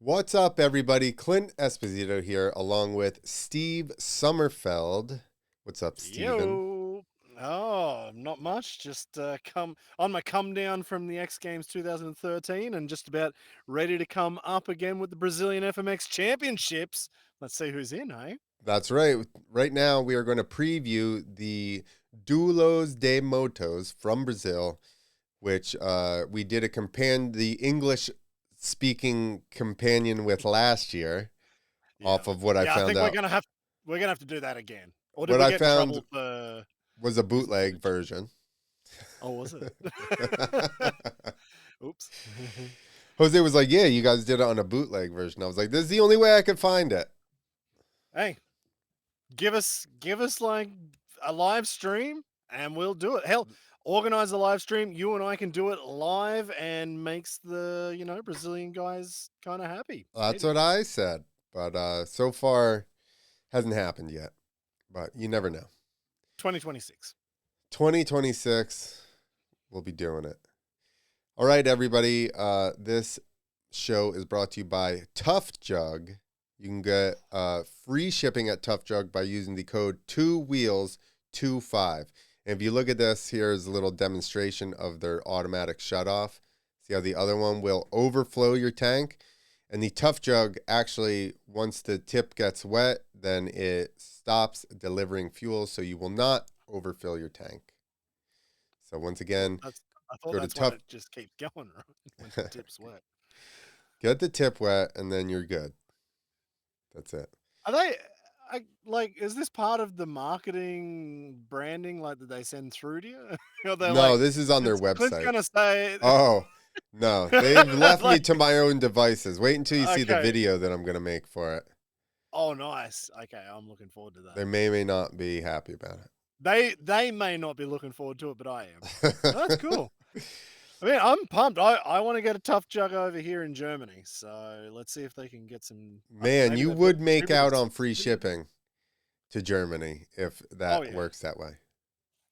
What's up, everybody? Clint Esposito here, along with Steve Sommerfeld. What's up, Steven? Yo. Oh, not much. Just come on my come down from the X Games 2013 and just about ready to come up again with the Brazilian FMX Championships. Let's see who's in, eh? That's right. Right now, we are going to preview the Duelos de Motos from Brazil, which we did the English speaking companion with last year, Yeah. off of what I Yeah, I found think out. we're gonna have to do that again. Or did What we I get in found trouble for was a using bootleg footage? version. Oh, was it? Oops. Jose was like, "Yeah, you guys did it on a bootleg version." I was like, "This is the only way I could find it." Hey, give us like a live stream and we'll do it. Hell, organize a live stream. You and I can do it live and makes the Brazilian guys kind of happy. That's Maybe what I said, but so far hasn't happened yet. But you never know. 2026. 2026, we'll be doing it. All right, everybody. This show is brought to you by Tough Jug. You can get free shipping at Tough Jug by using the code 2wheels25. And if you look at this, here's a little demonstration of their automatic shutoff. See how the other one will overflow your tank? And the Tough Jug actually, once the tip gets wet, then it stops delivering fuel, so you will not overfill your tank. So once again, That's I thought go to that's why Tough, it just keeps going, right? When the tip's wet. get the tip wet, and then you're good. That's it. Are they like is this part of the marketing branding like that they send through to you? Or they're No, like this is on their Clint's website. gonna say Oh, no. They've left me like to my own devices. Wait until you see the okay. video that I'm going to make for it. Oh, nice. Okay, I'm looking forward to They that. may not be happy about They may not be looking forward to it, but I am. Oh, that's it. cool. I mean, I'm pumped. I want to get a tough jug over here in Germany. So let's see if they can get some. Man, Maybe you they've got would make out distributors. on free shipping to Germany if Oh that yeah. works that way.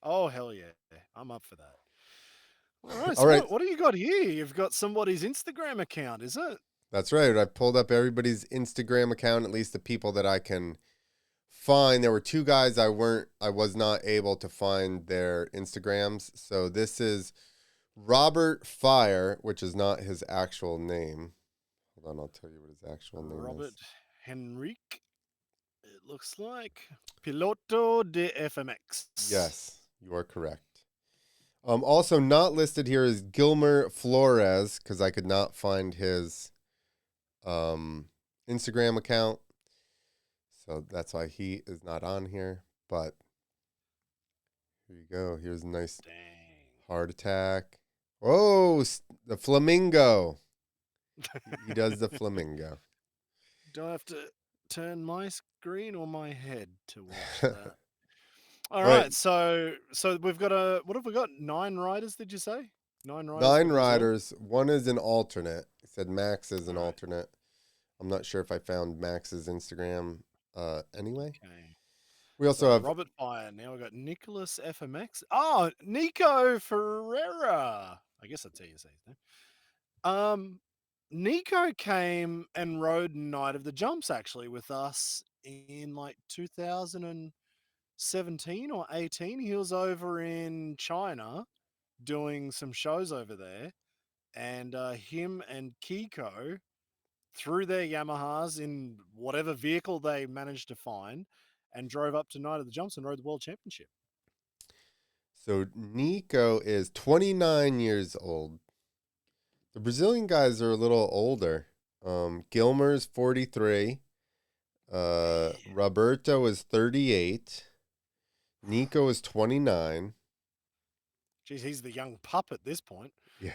Oh hell yeah. I'm up for that. All right. All So right. what do you got here? You've got somebody's Instagram account, is it? That's right. I pulled up everybody's Instagram account, at least the people that I can find. There were two guys I was not able to find their Instagrams. So this is Robert Fire, which is not his actual name. Hold on, I'll tell you what his actual name Robert is. Henrique. It looks like Piloto de FMX. Yes, you are correct. Also not listed here is Gilmer Flores because I could not find his um, Instagram account, so that's why he is not on here. But here you go. Here's a nice Dang. heart attack. Oh, the flamingo. He does the flamingo. Do I have to turn my screen or my head to watch that? All All right, right, so we've got a what have we got? 9 riders, did you say? 9 riders for nine Brazil. riders. One is an alternate. He said Max is All an right. alternate. I'm not sure if I found Max's Instagram anyway. Okay. We also So have, Robert Fire. Now we've got Nicholas FMX. Oh, Nico Ferreira. I guess that's how you say his name. Nico came and rode Night of the Jumps actually with us in like 2017 or 18. He was over in China doing some shows over there, and him and Kiko threw their Yamahas in whatever vehicle they managed to find and drove up to Night of the Jumps and rode the World Championship. so Nico is 29 years old. The Brazilian guys are a little older. Gilmer's 43. Yeah. Roberto is 38. Nico is 29. Geez, he's the young pup at this point. Yeah.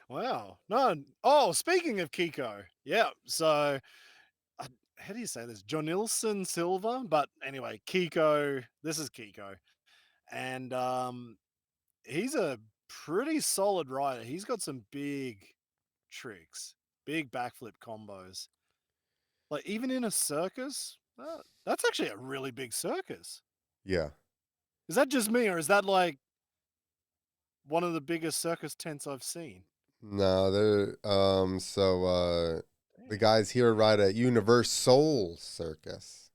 Wow. No. Oh, speaking of Kiko, yeah. So, how do you say this? Jonilson Silva, but anyway, Kiko. This is Kiko, and he's a pretty solid rider. He's got some big tricks, big backflip combos. Like even in a circus, that's actually a really big circus. Yeah. Is that just me, or is that like one of the biggest circus tents I've seen? No, they're the Damn. guys here ride at Universal Circus,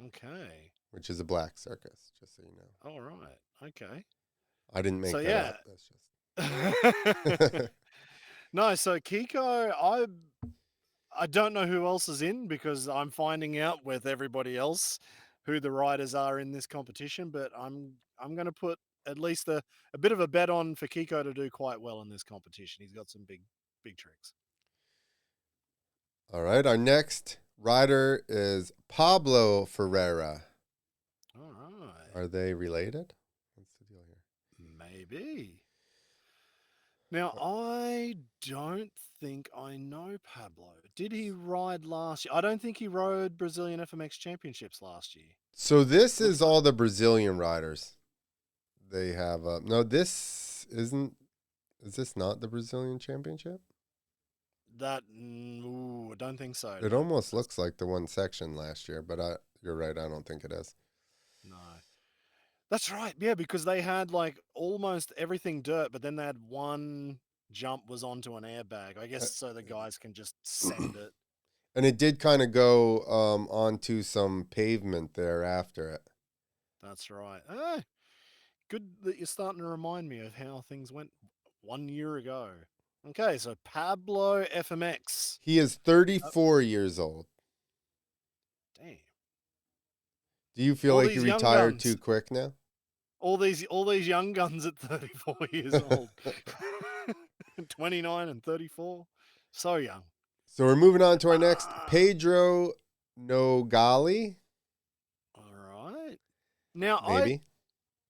Okay. which is a black circus, just so you know. All right. Okay. I didn't So make that yeah. up. That's just No, so Kiko, I don't know who else is in because I'm finding out with everybody else who the riders are in this competition, but I'm going to put at least a bit of a bet on for Kiko to do quite well in this competition. He's got some big tricks. All right. Our next rider is Pablo Ferreira. All right. Are they related? What's the deal here? Maybe. Now, I don't think I know Pablo. Did he ride last year? I don't think he rode Brazilian FMX championships last year. So this Looks is like all the Brazilian riders. They have no. This isn't. Is this not the Brazilian championship? that. Ooh, I don't think so. It No, almost looks like the one section last year, but you're right. I don't think it is. no. That's right. Yeah, because they had like almost everything dirt, but then they had one jump was onto an airbag. I guess Uh, so the guys can just send it. And it did kind of go onto some pavement there after it. That's right. Ah, good that you're starting to remind me of how things went 1 year ago. Okay, so Pablo FMX. He is Uh, 34 years old. damn. Do you feel All like you these young retired too guns. quick now? All these young guns at 34 years old. 29 and 34. So young. So we're moving on to our next Ah, Pedro Nogali, all right. Now, I maybe.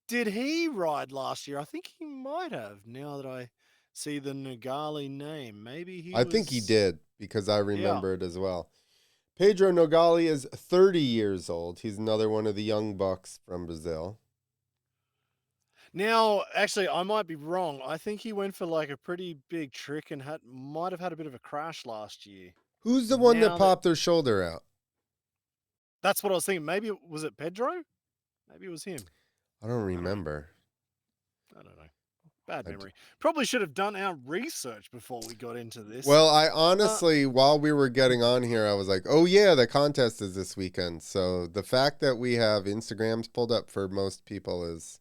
did he ride last year? I think he might have. Now that I see the Nagali name, maybe he I think he was. did because I Yeah. remember it as well. Pedro Nogali is 30 years old. He's another one of the young bucks from Brazil. Now, actually, I might be wrong. I think he went for like a pretty big trick and might have had a bit of a crash last year. Who's the one that Now that popped their shoulder out? that's what I was thinking. Maybe was it Pedro? Maybe it was him. I don't I don't know. remember. I don't know. Bad I d- memory. Probably should have done our research before we got into this. well, I Uh, honestly, while we were getting on here, I was like, oh, yeah, the contest is this weekend. So the fact that we have Instagrams pulled up for most people is,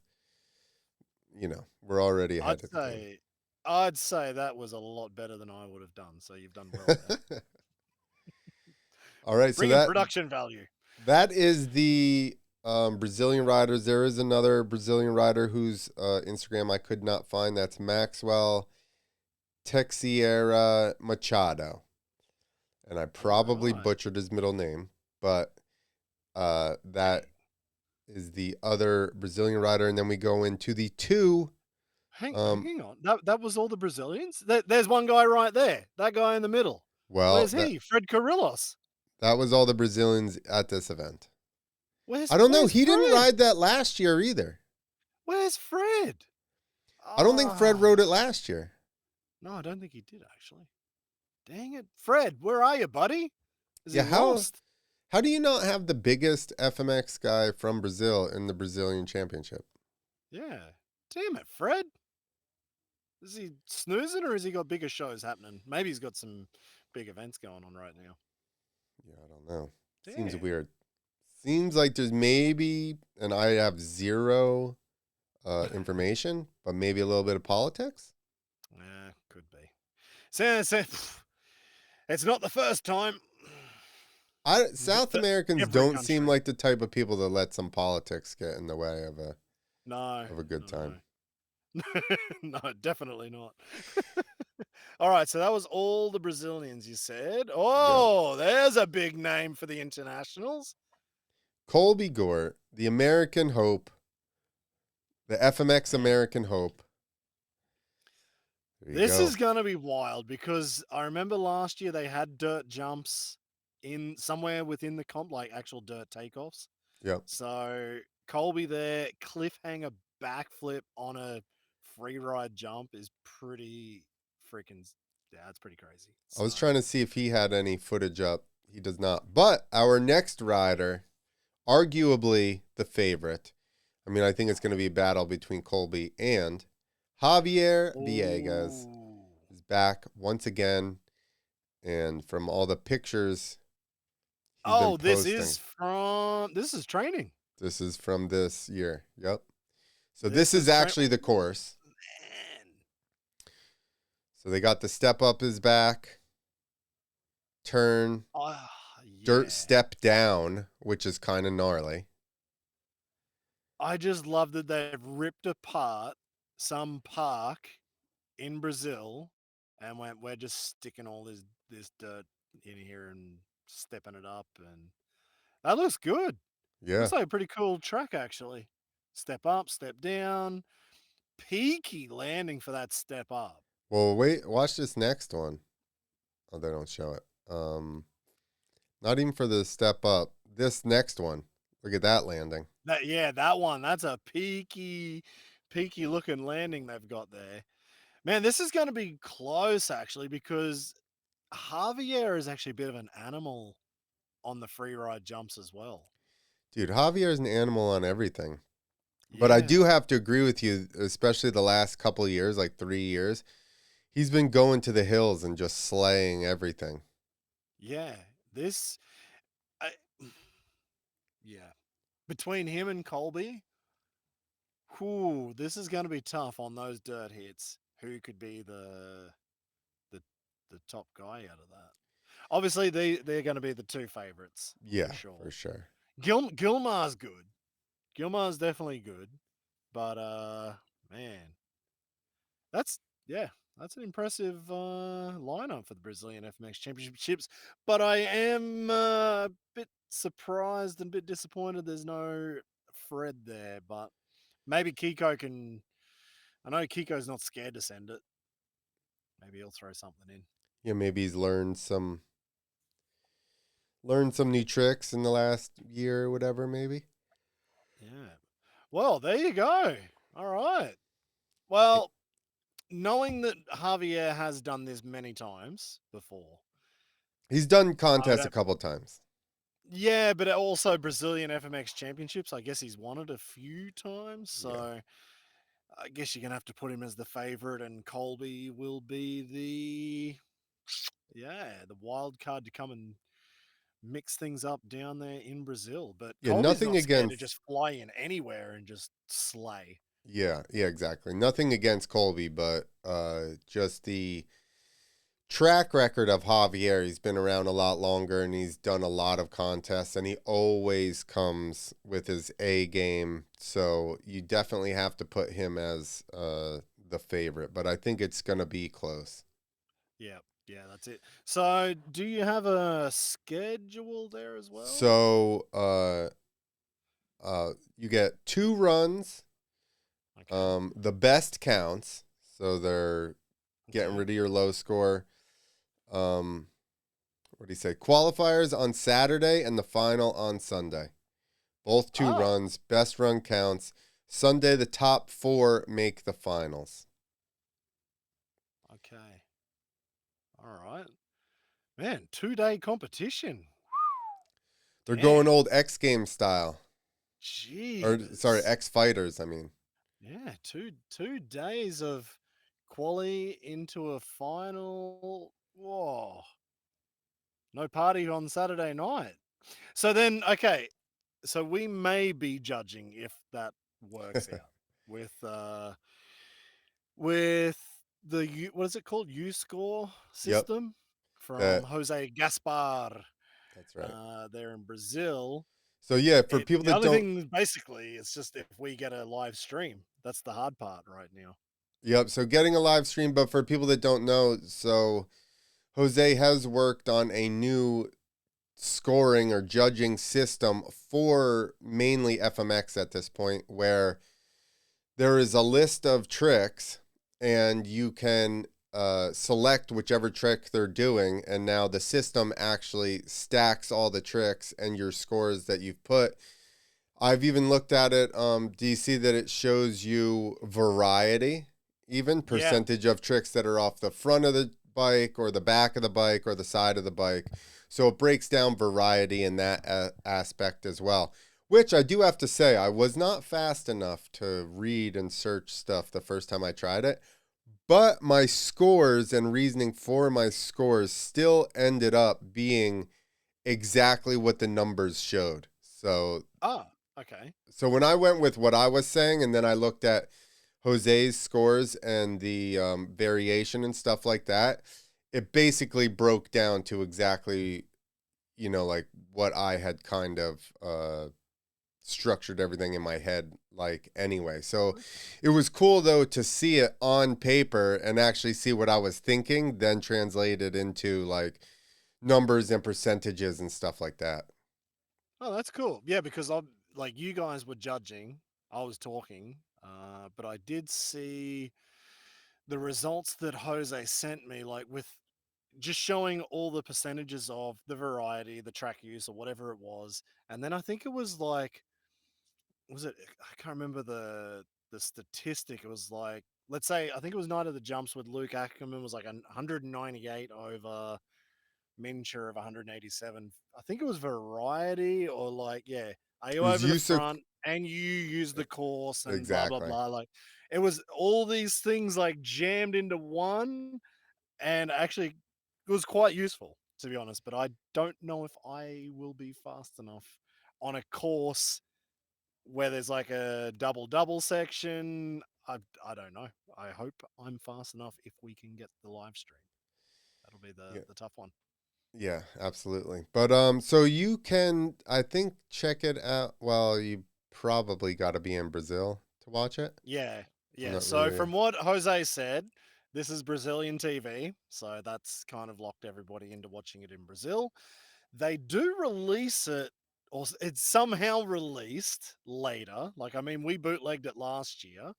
we're already I'd ahead of the game. say, I'd say that was a lot better than I would have done. So you've done well there. All right, so Bring in production value. that is the Brazilian riders. There is another Brazilian rider whose Instagram I could not find. That's Maxwell Teixeira Machado. And I probably All right. butchered his middle name, but that is the other Brazilian rider. And then we go into the two. Hang on. That was all the Brazilians. There's one guy right there. That guy in the middle. Well, Where's he? Fred Carrillos. that was all the Brazilians at this event. Where's I don't know. Where's He didn't Fred? ride that last year either. Where's Fred? I don't think Fred rode Ah, it last year. no, I don't think he did actually. Dang it, Fred, where are you, buddy? Is he Yeah, lost? how do you not have the biggest FMX guy from Brazil in the Brazilian Championship? Yeah. Damn it, Fred. Is he snoozing or has he got bigger shows happening? Maybe he's got some big events going on right now. Yeah, I don't know. Seems Damn. weird. Seems like there's maybe, and I have zero information, but maybe a little bit of politics. Yeah, could be. So, it's not the first time. South For Americans every don't seem country. like the type of people that let some politics get in the way of a No. good time. No. No, definitely not. All right, so that was all the Brazilians you said. Yeah. Oh, there's a big name for the internationals. Colby Gort, the American Hope, the FMX Man, American Hope. There you this go. is going to be wild because I remember last year they had dirt jumps in somewhere within the comp, like actual dirt takeoffs. Yep. So Colby there, cliffhanger backflip on a free ride jump is pretty freaking, yeah, it's pretty crazy. I was So, trying to see if he had any footage up. He does not. But our next rider, arguably the favorite. I mean, I think it's going to be a battle between Colby and Javier Villegas. oh, His back once again. And from all the pictures he's been Oh, posting, this is training. this is from this year. Yep. So this This is is train. actually the course. Man. So they got the step up his back, turn, Oh, dirt yeah. step down, which is kind of gnarly. I just love that they've ripped apart some park in Brazil and went, we're just sticking all this dirt in here and stepping it up, and that looks good. Yeah. Looks like a pretty cool track actually. Step up, step down, peaky landing for that step up. Well, wait, watch this next one. Oh, they don't show it. Not even for the step up. This next one. Look at that landing. That one, that's a peaky looking landing they've got there. Man, this is going to be close actually because Javier is actually a bit of an animal on the free ride jumps as well. Dude, Javier is an animal on everything. But I Yeah. do have to agree with you, especially the last couple of years, like 3 years. He's been going to the hills and just slaying everything. Yeah. This I, yeah. Between him and Colby, whew, this is going to be tough on those dirt hits. Who could be the the top guy out of that? Obviously, they're going to be the two favorites for Yeah, for sure. sure. Gilmar's good. Gilmar's definitely good, but man, that's yeah, that's an impressive lineup for the Brazilian FMX Championships. But I am a bit surprised and a bit disappointed. There's no Fred there, but maybe Kiko can. I know Kiko's not scared to send it. Maybe he'll throw something in. Yeah, maybe he's learned some new tricks in the last year or whatever, maybe. Yeah. Well, there you go. All right. Well, knowing that Javier has done this many times before, He's done I would contests a have, couple times. yeah, but also Brazilian FMX Championships. I guess he's won it a few times, Yeah. so I guess you're gonna have to put him as the favorite, and Colby will be the wild card to come and mix things up down there in Brazil. But Yeah, Colby's nothing not scared to against just fly in anywhere and just slay. yeah, exactly. Nothing against Colby, but just the track record of Javier. He's been around a lot longer and he's done a lot of contests and he always comes with his A game. So you definitely have to put him as the favorite, but I think it's going to be close. Yeah, yeah, that's it. So, do you have a schedule there as well? So you get 2 runs. Okay, The best counts. So they're getting okay. rid of your low score. What do you say? Qualifiers on Saturday and the final on Sunday. Both 2 runs. Oh, Best run counts. Sunday, the top 4 make the finals. okay. All right. Man, 2-day competition. They're going Damn. old X Games style. Or, sorry, Jeebus. X Fighters, I mean. Yeah, two days of quali into a final. Whoa. No party on Saturday night. So then, okay. So we may be judging if that works out with with the what is it called, U score Yep, system from that Jose Gaspar that's right. there in Brazil. So yeah, for people The that only don't thing basically is just if we get a live stream. That's the hard part right now. Yep, so getting a live stream, but for people that don't know, so Jose has worked on a new scoring or judging system for mainly FMX at this point, where there is a list of tricks and you can select whichever trick they're doing. And now the system actually stacks all the tricks and your scores that you've put. I've even looked at it. Do you see that it shows you variety, even Yeah, percentage of tricks that are off the front of the bike or the back of the bike or the side of the bike? So it breaks down variety in that aspect as well. Which I do have to say, I was not fast enough to read and search stuff the first time I tried it, But my scores and reasoning for my scores still ended up being exactly what the numbers showed. Oh, okay. So when I went with what I was saying, and then I looked at Jose's scores and the variation and stuff like that, it basically broke down to exactly, like what I had kind of structured everything in my head like anyway. So Okay. it was cool though to see it on paper and actually see what I was thinking, then translated into like numbers and percentages and stuff like that. Oh, that's cool. Yeah, because I'm like you guys were judging, I was talking, but I did see the results that Jose sent me, like with just showing all the percentages of the variety, the track use, or whatever it was, and then I think it was like, was it? I can't remember the statistic. It was like, let's say, I think it was Night of the Jumps with Luke Ackerman was like 198 over Mincher of 187. I think it was variety or like, yeah, are It you was over the use of front and you use the course and blah blah exactly. blah. Like it was all these things like jammed into one, and actually it was quite useful to be honest. But I don't know if I will be fast enough on a course where there's like a double double section. I don't know. I hope I'm fast enough if we can get the live stream. That'll be Yeah. the tough one. Yeah, absolutely. But so you can I think check it out. Well, you probably got to be in Brazil to watch it. Yeah, I'm yeah. not So really from what Jose said, this is Brazilian TV, so that's kind of locked everybody into watching it in Brazil. They do release it, or it's somehow released later. Like, I mean, we bootlegged it last year,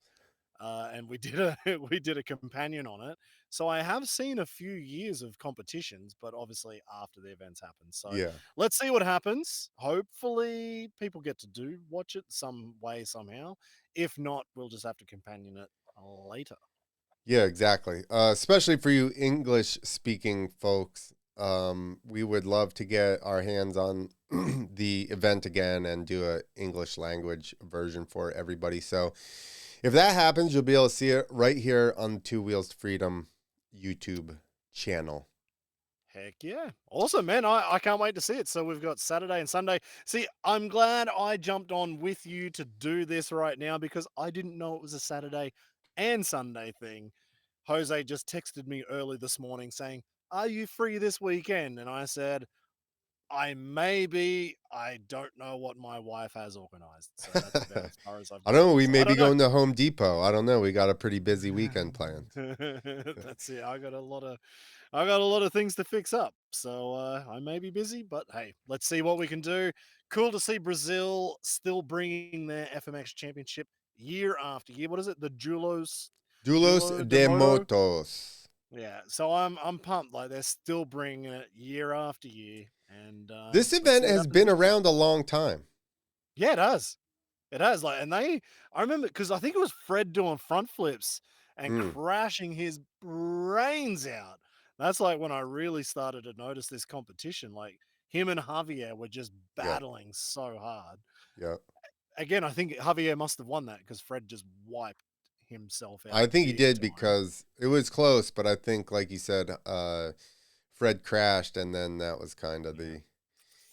and we did a we did a companion on it. So I have seen a few years of competitions, but obviously after the events happen. So yeah. let's see what happens. Hopefully, people get to do watch it some way somehow. If not, we'll just have to companion it later. Yeah, exactly. Especially for you English speaking folks, we would love to get our hands on the event again and do a English language version for everybody. So if that happens, you'll be able to see it right here on the Two Wheels to Freedom YouTube channel. Heck yeah. Awesome, man. I can't wait to see it. So we've got Saturday and Sunday. See, I'm glad I jumped on with you to do this right now because I didn't know it was a Saturday and Sunday thing. Jose just texted me early this morning saying, "Are you free this weekend?" And I said, "I may be. I don't know what my wife has organized." So that's about as far as I've I don't know. gotten. We So may I be don't know. going to Home Depot. I don't know. We got a pretty busy weekend planned. That's it. I got a lot of things to fix up. So I may be busy, but hey, let's see what we can do. Cool to see Brazil still bringing their FMX championship year after year. What is it? The Dulos Julo de de Moto. Motos. Yeah. So I'm pumped. Like they're still bringing it year after year, and This let's event see what has happens been this year. around a long time. Yeah, it does. It has, like, and I remember because I think it was Fred doing front flips and Mm, crashing his brains out. That's like when I really started to notice this competition. Like him and Javier were just yep. battling so hard. Yep. Again, I think Javier must have won that because Fred just wiped himself out I think he big did time. because it was close, but I think, like you said, Fred crashed, and then that was kind of Yeah. the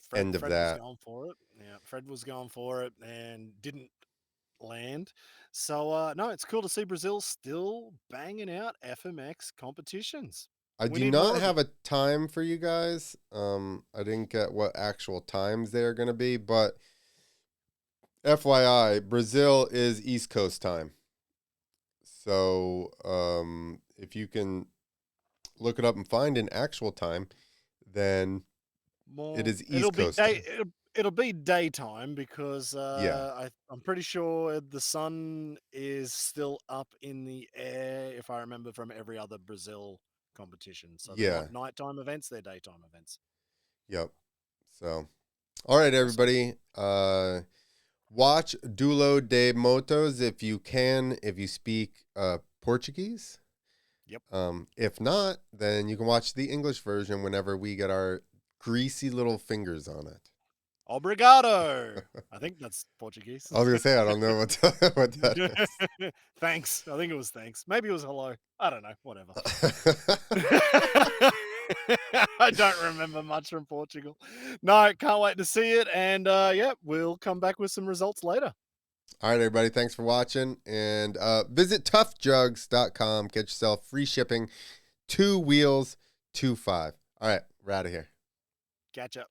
Fred end of Fred was that. going for it. Yeah, Fred was going for it and didn't land. So no, it's cool to see Brazil still banging out FMX competitions. I We do need not more of them. have a time for you guys. I didn't get what actual times they're going to be, but FYI, Brazil is East Coast time. So if you can look it up and find an actual time, then it More, is East Coast time. it'll be daytime because Yeah. I'm pretty sure the sun is still up in the air if I remember from every other Brazil competition. So they're Yeah. not nighttime events; they're daytime events. Yep. So, all right, Awesome. everybody. Watch Dulo de Motos if you can, if you speak Portuguese. Yep. If not, then you can watch the English version whenever we get our greasy little fingers on it. Obrigado. I think that's Portuguese. I was gonna say I don't know what that is. Thanks. I think it was thanks. Maybe it was hello. I don't know. Whatever. I don't remember much from Portugal. No, can't wait to see it. And yeah, we'll come back with some results later. All right, everybody. Thanks for watching. And visit toughjugs.com. Get yourself free shipping. 2 wheels, 2 5. All right, we're out of here. Catch up.